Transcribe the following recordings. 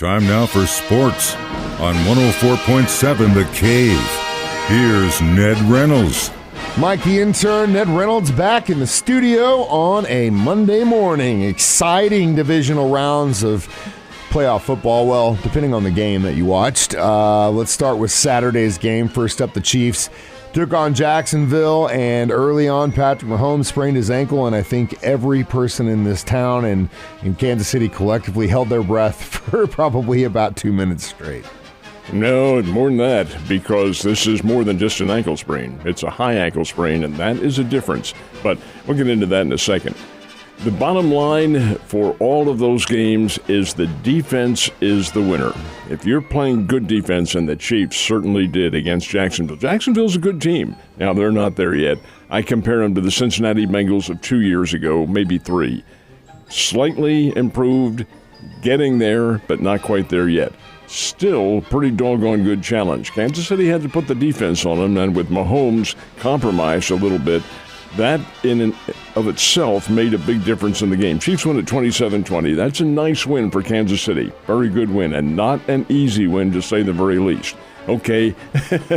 Time now for sports on 104.7 The Cave. Here's Ned Reynolds. Mike the Intern, Ned Reynolds back in the studio on a Monday morning. Exciting divisional rounds of playoff football. Well, depending on the game that you watched. Let's start with Saturday's game. First up, the Chiefs took on Jacksonville, and early on, Patrick Mahomes sprained his ankle, and I think every person in this town and in Kansas City collectively held their breath for probably about 2 minutes straight. No, more than that, because this is more than just an ankle sprain. It's a high ankle sprain, and that is a difference. But we'll get into that in a second. The bottom line for all of those games is the defense is the winner. If you're playing good defense, and the Chiefs certainly did against Jacksonville. Jacksonville's a good team. Now, they're not there yet. I compare them to the Cincinnati Bengals of 2 years ago, maybe 3. Slightly improved, getting there, but not quite there yet. Still, pretty doggone good challenge. Kansas City had to put the defense on them, and with Mahomes compromised a little bit, that in and of itself made a big difference in the game. Chiefs win at 27-20. That's a nice win for Kansas City. Very good win, and not an easy win, to say the very least. Okay,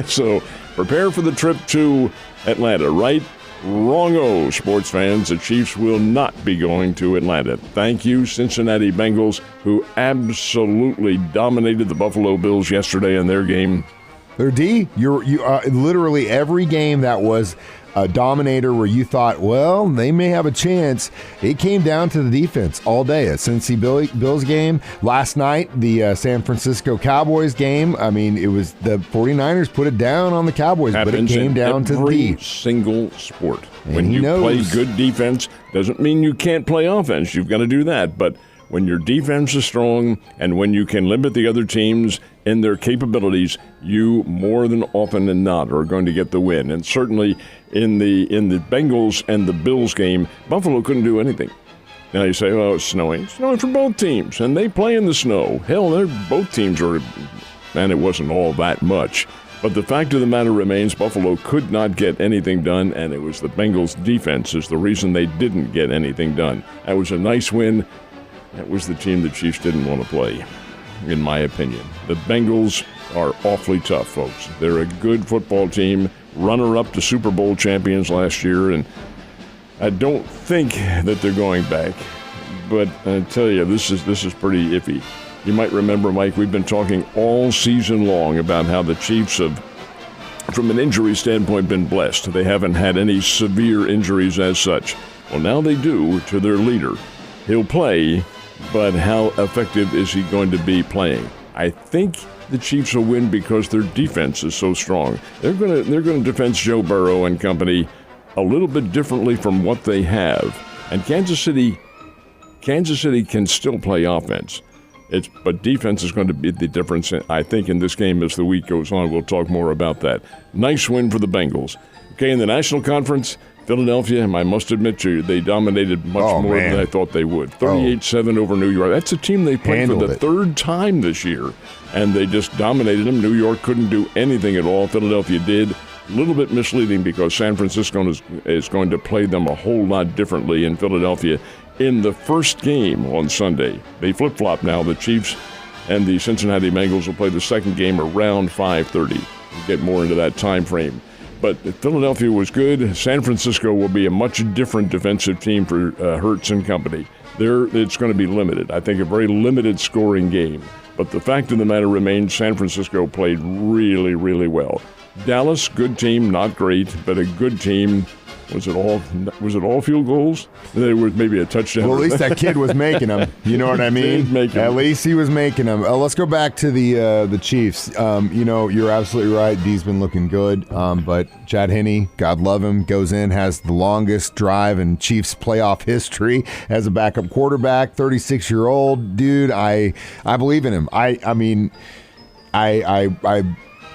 so prepare for the trip to Atlanta, right? Wrong-o, sports fans. The Chiefs will not be going to Atlanta. Thank you, Cincinnati Bengals, who absolutely dominated the Buffalo Bills yesterday in their game. Their D, you literally every game that was a dominator where you thought, well, they may have a chance, it came down to the defense all day. A Cincy Bills game. Last night, the San Francisco Cowboys game. I mean, it was the 49ers put it down on the Cowboys, but it came down to the D. Every single sport. And when you play good defense, doesn't mean you can't play offense. You've got to do that. But when your defense is strong and when you can limit the other teams in their capabilities, you more than often than not are going to get the win. And certainly in the Bengals and the Bills game, Buffalo couldn't do anything. Now you say, oh, it's snowing. It's snowing for both teams, and they play in the snow. Hell, both teams are, and it wasn't all that much. But the fact of the matter remains, Buffalo could not get anything done, and it was the Bengals' defense is the reason they didn't get anything done. That was a nice win. That was the team the Chiefs didn't want to play, in my opinion. The Bengals are awfully tough, folks. They're a good football team, runner-up to Super Bowl champions last year, and I don't think that they're going back. But I tell you, this is pretty iffy. You might remember, Mike, we've been talking all season long about how the Chiefs have, from an injury standpoint, been blessed. They haven't had any severe injuries as such. Well, now they do to their leader. He'll play, but how effective is he going to be playing? I think the Chiefs will win because their defense is so strong. They're going to defend Joe Burrow and company a little bit differently from what they have. And Kansas City can still play offense. But defense is going to be the difference, I think, in this game as the week goes on. We'll talk more about that. Nice win for the Bengals. Okay, in the National Conference, Philadelphia, I must admit to you, they dominated much more than I thought they would. 38-7 over New York. That's a team they played for the third time this year, and they just dominated them. New York couldn't do anything at all. Philadelphia did. A little bit misleading because San Francisco is going to play them a whole lot differently in Philadelphia in the first game on Sunday. They flip-flop now. The Chiefs and the Cincinnati Bengals will play the second game around 5:30. We'll get more into that time frame. But Philadelphia was good. San Francisco will be a much different defensive team for Hurts and company. It's going to be limited. I think a very limited scoring game. But the fact of the matter remains, San Francisco played really, really well. Dallas, good team, not great, but a good team. Was it all field goals? There was maybe a touchdown. Well, at least that kid was making them. You know what I mean? At least he was making them. Let's go back to the Chiefs. You're absolutely right. D's been looking good. But Chad Henne, God love him, goes in, has the longest drive in Chiefs playoff history as a backup quarterback. 36-year-old dude. I believe in him. I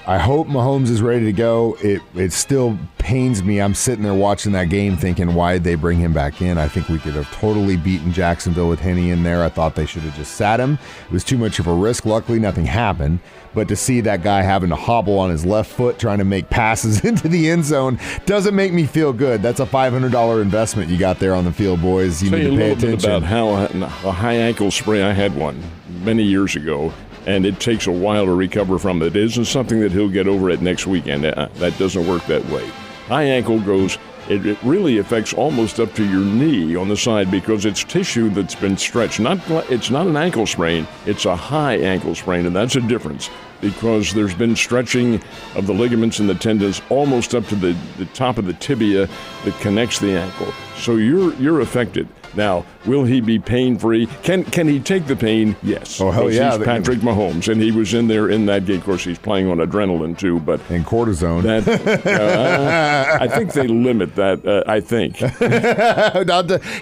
I hope Mahomes is ready to go. It still pains me. I'm sitting there watching that game thinking, why did they bring him back in? I think we could have totally beaten Jacksonville with Henne in there. I thought they should have just sat him. It was too much of a risk. Luckily, nothing happened. But to see that guy having to hobble on his left foot trying to make passes into the end zone doesn't make me feel good. That's a $500 investment you got there on the field, boys. You need to pay attention. Tell you a little bit about how a high ankle sprain. I had one many years ago, and it takes a while to recover from it. It isn't something that he'll get over it next weekend. That doesn't work that way. High ankle goes, it really affects almost up to your knee on the side because it's tissue that's been stretched. It's not an ankle sprain, it's a high ankle sprain, and that's a difference because there's been stretching of the ligaments and the tendons almost up to the top of the tibia that connects the ankle. So you're affected. Now, will he be pain-free? Can he take the pain? Yes. Oh, hell yeah. He's Patrick Mahomes, and he was in there in that game. Of course, he's playing on adrenaline, too. And cortisone. I think they limit that, I think.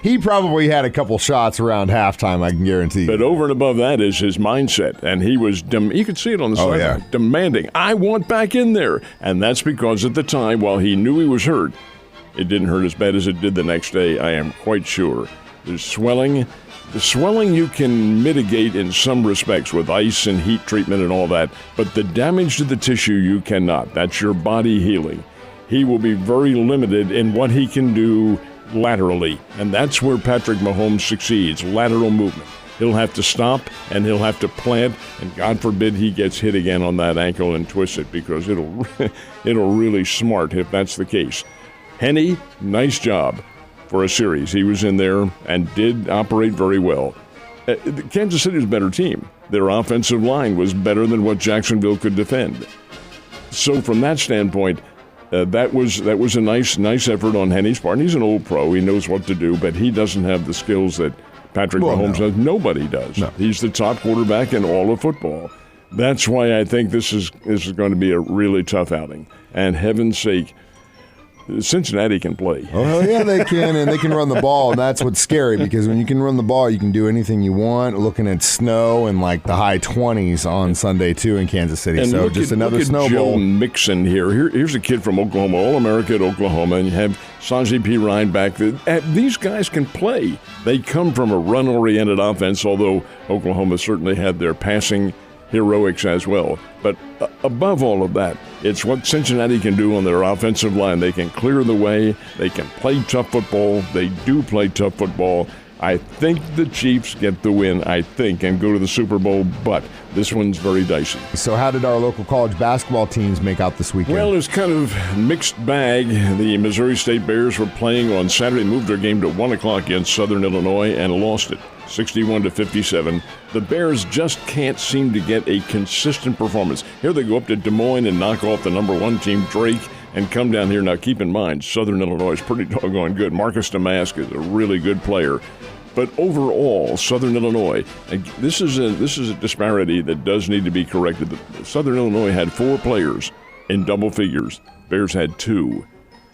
He probably had a couple shots around halftime, I can guarantee you. But over and above that is his mindset, and he was you could see it on the sideline, demanding, I want back in there. And that's because at the time, while he knew he was hurt, it didn't hurt as bad as it did the next day, I am quite sure. There's swelling. The swelling you can mitigate in some respects with ice and heat treatment and all that, but the damage to the tissue you cannot. That's your body healing. He will be very limited in what he can do laterally, and that's where Patrick Mahomes succeeds, lateral movement. He'll have to stop, and he'll have to plant, and God forbid he gets hit again on that ankle and twists it because it'll really smart if that's the case. Henne, nice job for a series. He was in there and did operate very well. Kansas City was a better team. Their offensive line was better than what Jacksonville could defend. So from that standpoint, that was a nice effort on Henne's part. And he's an old pro. He knows what to do, but he doesn't have the skills that Patrick Mahomes does. Nobody does. No. He's the top quarterback in all of football. That's why I think this is going to be a really tough outing. And heaven's sake, Cincinnati can play. Oh, hell yeah, they can, and they can run the ball, and that's what's scary because when you can run the ball, you can do anything you want. Looking at snow and like the high 20s on Sunday, too, in Kansas City. And so just another snow bowl. Joe Mixon here. Here's a kid from Oklahoma, All-America at Oklahoma, and you have Sanji P. Ryan back there. These guys can play. They come from a run-oriented offense, although Oklahoma certainly had their passing heroics as well. But above all of that, it's what Cincinnati can do on their offensive line. They can clear the way. They can play tough football. They do play tough football. I think the Chiefs get the win, and go to the Super Bowl, but this one's very dicey. So how did our local college basketball teams make out this weekend? Well, it's kind of mixed bag. The Missouri State Bears were playing on Saturday, moved their game to 1 o'clock against Southern Illinois and lost it, 61-57. The Bears just can't seem to get a consistent performance. Here they go up to Des Moines and knock off the number 1 team, Drake, and come down here. Now, keep in mind, Southern Illinois is pretty doggone good. Marcus Damask is a really good player. But overall, Southern Illinois, this is a disparity that does need to be corrected. Southern Illinois had 4 players in double figures. Bears had 2.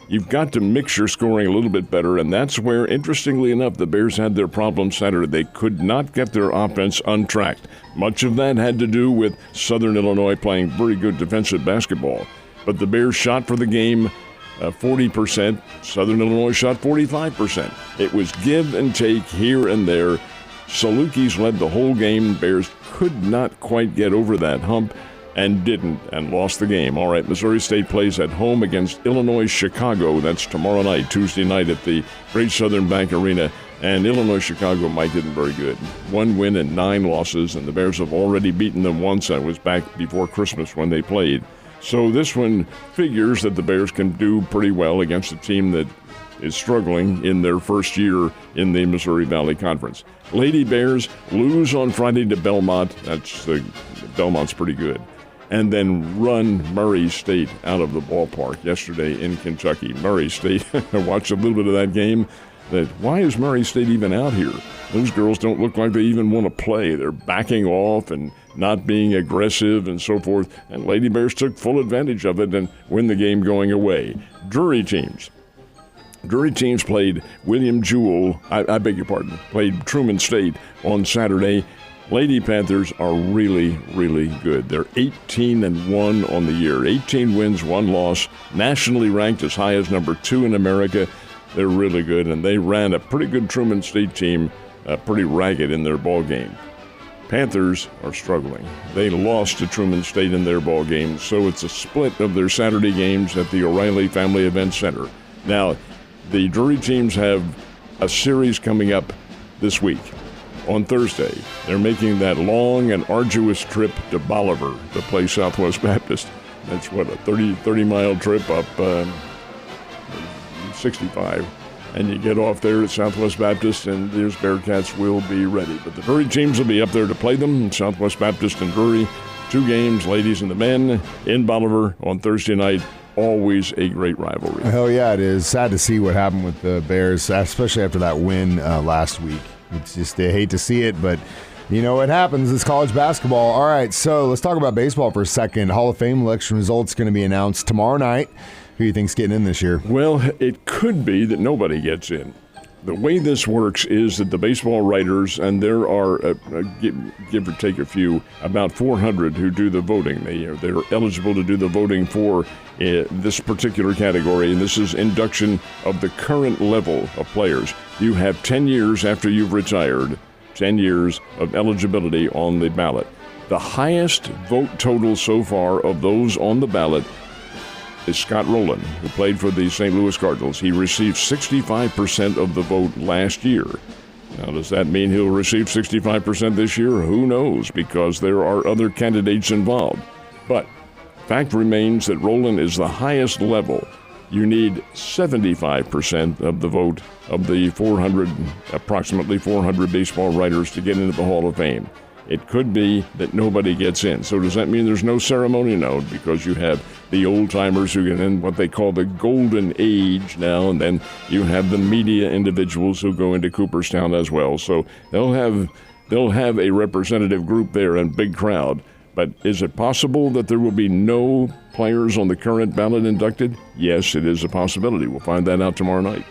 You've got to mix your scoring a little bit better, and that's where, interestingly enough, the Bears had their problems Saturday. They could not get their offense untracked. Much of that had to do with Southern Illinois playing very good defensive basketball. But the Bears shot for the game 40%. Southern Illinois shot 45%. It was give and take here and there. Salukis led the whole game. Bears could not quite get over that hump and didn't, and lost the game. All right, Missouri State plays at home against Illinois Chicago. That's tomorrow night, Tuesday night at the Great Southern Bank Arena. And Illinois Chicago might get very good. 1 win and 9 losses, and the Bears have already beaten them once. That was back before Christmas when they played. So this one figures that the Bears can do pretty well against a team that is struggling in their first year in the Missouri Valley Conference. Lady Bears lose on Friday to Belmont. Belmont's pretty good. And then run Murray State out of the ballpark yesterday in Kentucky. Murray State, I watched a little bit of that game. Why is Murray State even out here? Those girls don't look like they even want to play. They're backing off and not being aggressive and so forth. And Lady Bears took full advantage of it and win the game going away. Drury teams played William Jewell, played Truman State on Saturday. Lady Panthers are really, really good. They're 18-1 on the year. 18 wins, 1 loss. Nationally ranked as high as number 2 in America. They're really good, and they ran a pretty good Truman State team, pretty ragged in their ball game. Panthers are struggling. They lost to Truman State in their ball game, so it's a split of their Saturday games at the O'Reilly Family Event Center. Now, the Drury teams have a series coming up this week. On Thursday, they're making that long and arduous trip to Bolivar to play Southwest Baptist. That's what, a 30-mile trip up 65. And you get off there at Southwest Baptist, and those Bearcats will be ready. But the Drury teams will be up there to play them. Southwest Baptist and Drury, 2 games, ladies and the men, in Bolivar on Thursday night. Always a great rivalry. Hell yeah, it is. Sad to see what happened with the Bears, especially after that win last week. It's just, I hate to see it, but you know what happens. It's college basketball. All right, so let's talk about baseball for a second. Hall of Fame election results going to be announced tomorrow night. Who do you think's getting in this year? Well, it could be that nobody gets in. The way this works is that the baseball writers, and there are, give or take a few, about 400 who do the voting. They're eligible to do the voting for this particular category, and this is induction of the current level of players. You have 10 years after you've retired, 10 years of eligibility on the ballot. The highest vote total so far of those on the ballot is Scott Rowland, who played for the St. Louis Cardinals. He received 65% of the vote last year. Now, does that mean he'll receive 65% this year? Who knows, because there are other candidates involved. But fact remains that Rowland is the highest level. You need 75% of the vote of the approximately 400 baseball writers to get into the Hall of Fame. It could be that nobody gets in. So does that mean there's no ceremony? No, because you have the old-timers who get in what they call the golden age now, and then you have the media individuals who go into Cooperstown as well. So they'll have a representative group there and big crowd. But is it possible that there will be no players on the current ballot inducted? Yes, it is a possibility. We'll find that out tomorrow night.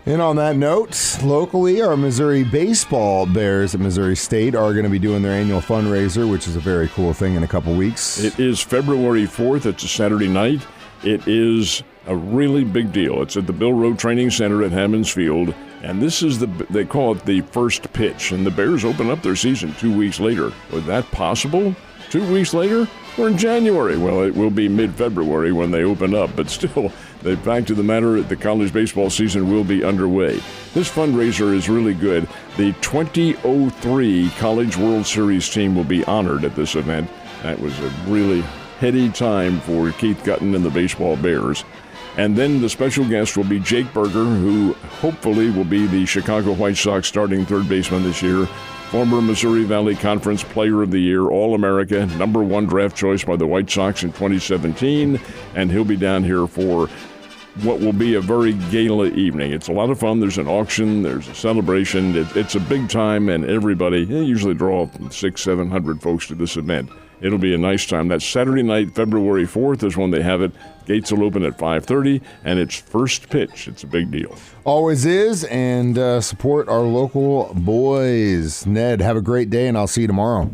And on that note, locally, our Missouri baseball Bears at Missouri State are going to be doing their annual fundraiser, which is a very cool thing in a couple weeks. It is February 4th. It's a Saturday night. It is a really big deal. It's at the Bill Rowe Training Center at Hammons Field, and this is they call it the first pitch, and the Bears open up their season 2 weeks later. Was that possible? 2 weeks later? We're in January. Well, it will be mid-February when they open up, but still, the fact of the matter, the college baseball season will be underway. This fundraiser is really good. The 2003 College World Series team will be honored at this event. That was a really heady time for Keith Gutton and the baseball Bears. And then the special guest will be Jake Berger, who hopefully will be the Chicago White Sox starting third baseman this year. Former Missouri Valley Conference Player of the Year, All-America, number 1 draft choice by the White Sox in 2017, and he'll be down here for what will be a very gala evening. It's a lot of fun. There's an auction. There's a celebration. It's a big time, and everybody, they usually draw 600-700 folks to this event. It'll be a nice time. That's Saturday night, February 4th is when they have it. Gates will open at 5:30, and it's first pitch. It's a big deal. Always is, and support our local boys. Ned, have a great day, and I'll see you tomorrow.